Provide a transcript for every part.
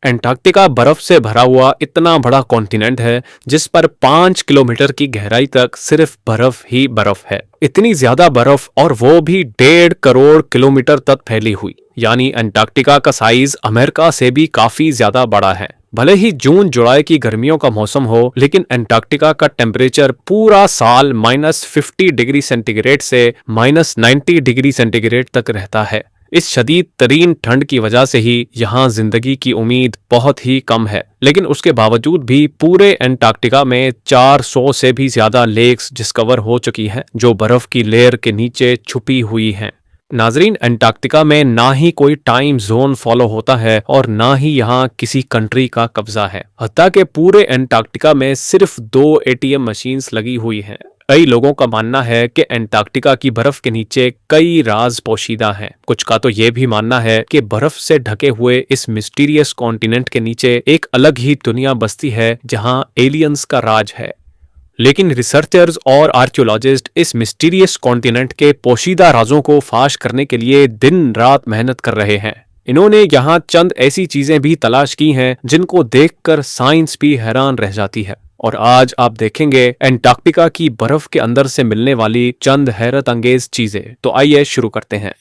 Antarctica बर्फ से भरा हुआ इतना बड़ा कॉन्टिनेंट है जिस पर 5 किलोमीटर की गहराई तक सिर्फ बर्फ ही बर्फ है। इतनी ज्यादा बर्फ, और वो भी 1.5 करोड़ किलोमीटर तक फैली हुई। यानी एंटार्क्टिका का साइज अमेरिका से भी काफी ज्यादा बड़ा है। भले ही जून जुलाई की गर्मियों का मौसम हो, लेकिन एंटार्क्टिका का टेम्परेचर पूरा साल -50 डिग्री सेंटीग्रेड से -90 डिग्री सेंटीग्रेड तक रहता है। इस शदीद तरीन ठंड की वजह से ही यहाँ जिंदगी की उम्मीद बहुत ही कम है। लेकिन उसके बावजूद भी पूरे एंटार्क्टिका में 400 से भी ज्यादा लेक्स डिस्कवर हो चुकी हैं, जो बर्फ की लेयर के नीचे छुपी हुई हैं। नाजरीन, एंटार्क्टिका में ना ही कोई टाइम जोन फॉलो होता है और ना ही यहाँ किसी कंट्री का कब्जा है। हत्ता के पूरे एंटार्क्टिका में सिर्फ 2 ATM मशीन्स लगी हुई हैं। कई लोगों का मानना है कि एंटार्क्टिका की बर्फ के नीचे कई राज पोशीदा हैं। कुछ का तो ये भी मानना है कि बर्फ से ढके हुए इस मिस्टीरियस कॉन्टिनेंट के नीचे एक अलग ही दुनिया बसती है जहां एलियंस का राज है। लेकिन रिसर्चर्स और आर्कियोलॉजिस्ट इस मिस्टीरियस कॉन्टिनेंट के पोशीदा राजों को फाश करने के लिए दिन रात मेहनत कर रहे हैं। इन्होंने यहाँ चंद ऐसी चीजें भी तलाश की हैं जिनको देखकर साइंस भी हैरान रह जाती है। और आज आप देखेंगे एंटार्क्टिका की बर्फ के अंदर से मिलने वाली चंद हैरत अंगेज चीजें। तो आइए शुरू करते हैं।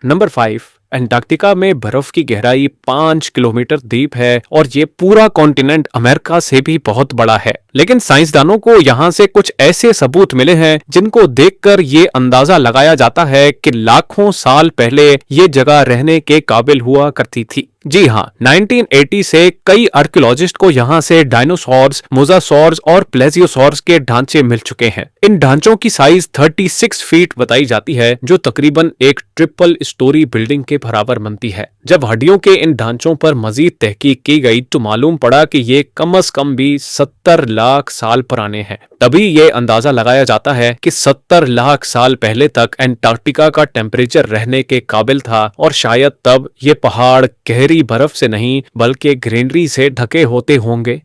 नंबर 5, एंटार्क्टिका में बर्फ की गहराई 5 किलोमीटर डीप है और ये पूरा कॉन्टिनेंट अमेरिका से भी बहुत बड़ा है। लेकिन साइंसदानों को यहाँ से कुछ ऐसे सबूत मिले हैं जिनको देखकर ये अंदाजा लगाया जाता है कि लाखों साल पहले ये जगह रहने के काबिल हुआ करती थी। जी हाँ, 1980 से कई आर्कियोलॉजिस्ट को यहाँ से डायनासोर्स, मोसासॉर्स और प्लेजियोसॉर्स के ढांचे मिल चुके हैं। इन ढांचों की साइज 36 फीट बताई जाती है, जो तकरीबन एक ट्रिपल स्टोरी बिल्डिंग के बराबर बनती है। जब हड्डियों के इन ढांचों पर मजीद तहकीक की गई तो मालूम पड़ा कि ये कम से कम भी 70 लाख साल पुराने हैं। तभी ये अंदाजा लगाया जाता है कि 70 लाख साल पहले तक एंटार्क्टिका का टेम्परेचर रहने के काबिल था और शायद तब ये पहाड़ गहरी बर्फ से नहीं बल्कि ग्रीनरी से ढके होते होंगे।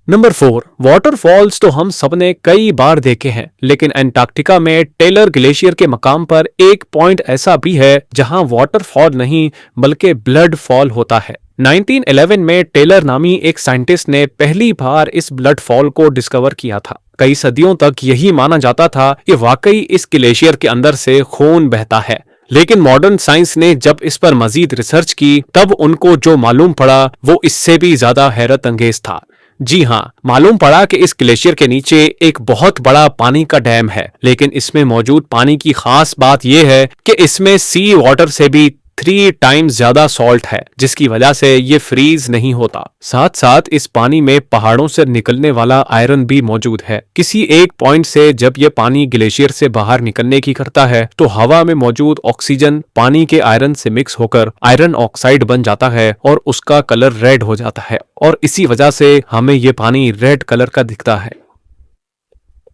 नंबर 4, वाटरफॉल्स तो हम सबने कई बार देखे हैं, लेकिन एंटार्क्टिका में टेलर ग्लेशियर के मकाम पर एक पॉइंट ऐसा भी है जहां वाटरफॉल नहीं बल्कि ब्लड फॉल होता है। 1911 में टेलर नामी एक साइंटिस्ट ने पहली बार इस ब्लड फॉल को डिस्कवर किया था। कई सदियों तक यही माना जाता था कि वाकई इस ग्लेशियर के अंदर से खून बहता है। लेकिन मॉडर्न साइंस ने जब इस पर मजीद रिसर्च की तब उनको जो मालूम पड़ा वो इससे भी ज्यादा हैरत अंगेज था। जी हाँ, मालूम पड़ा कि इस ग्लेशियर के नीचे एक बहुत बड़ा पानी का डैम है, लेकिन इसमें मौजूद पानी की खास बात यह है कि इसमें सी वाटर से भी 3 टाइम्स ज्यादा सॉल्ट है, जिसकी वजह से ये फ्रीज नहीं होता। साथ साथ इस पानी में पहाड़ों से निकलने वाला आयरन भी मौजूद है। किसी एक पॉइंट से जब ये पानी ग्लेशियर से बाहर निकलने की करता है तो हवा में मौजूद ऑक्सीजन पानी के आयरन से मिक्स होकर आयरन ऑक्साइड बन जाता है और उसका कलर रेड हो जाता है, और इसी वजह से हमें ये पानी रेड कलर का दिखता है।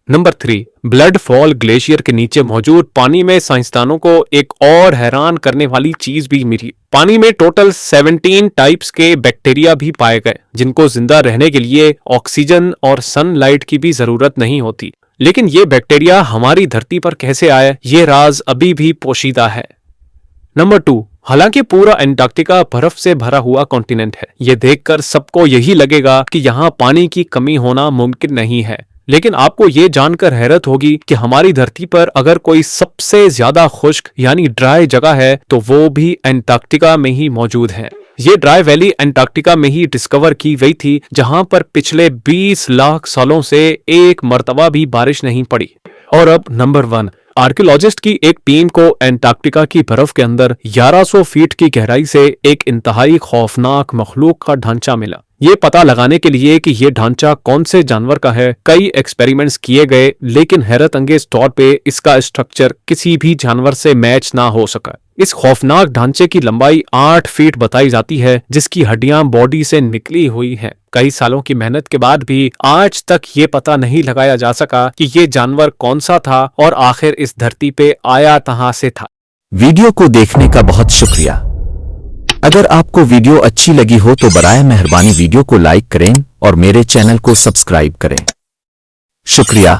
नंबर 3, ब्लड फॉल ग्लेशियर के नीचे मौजूद पानी में साइंसदानों को एक और हैरान करने वाली चीज भी मिली। पानी में टोटल 17 टाइप्स के बैक्टीरिया भी पाए गए, जिनको जिंदा रहने के लिए ऑक्सीजन और सनलाइट की भी जरूरत नहीं होती। लेकिन ये बैक्टीरिया हमारी धरती पर कैसे आए, ये राज अभी भी पोशीदा है। नंबर 2, हालांकि पूरा एंटार्क्टिका बर्फ से भरा हुआ कॉन्टिनेंट है, ये देखकर सबको यही लगेगा कि यहाँ पानी की कमी होना मुमकिन नहीं है। लेकिन आपको ये जानकर हैरत होगी कि हमारी धरती पर अगर कोई सबसे ज्यादा खुश्क यानी ड्राई जगह है तो वो भी एंटार्क्टिका में ही मौजूद है। ये ड्राई वैली एंटार्क्टिका में ही डिस्कवर की गई थी, जहां पर पिछले 20 लाख सालों से एक मर्तबा भी बारिश नहीं पड़ी। और अब नंबर 1, आर्कियोलॉजिस्ट की एक टीम को एंटार्क्टिका की बर्फ के अंदर 1100 फीट की गहराई से एक इंतहाई खौफनाक मखलूक का ढांचा मिला। ये पता लगाने के लिए कि ये ढांचा कौन से जानवर का है, कई एक्सपेरिमेंट्स किए गए, लेकिन हैरत अंगेज तौर पे इसका स्ट्रक्चर किसी भी जानवर से मैच ना हो सका। इस खौफनाक ढांचे की लंबाई 8 फीट बताई जाती है, जिसकी हड्डियां बॉडी से निकली हुई हैं। कई सालों की मेहनत के बाद भी आज तक ये पता नहीं लगाया जा सका कि ये जानवर कौन सा था और आखिर इस धरती पे आया कहां से था। वीडियो को देखने का बहुत शुक्रिया। अगर आपको वीडियो अच्छी लगी हो तो बराए मेहरबानी वीडियो को लाइक करें और मेरे चैनल को सब्सक्राइब करें। शुक्रिया।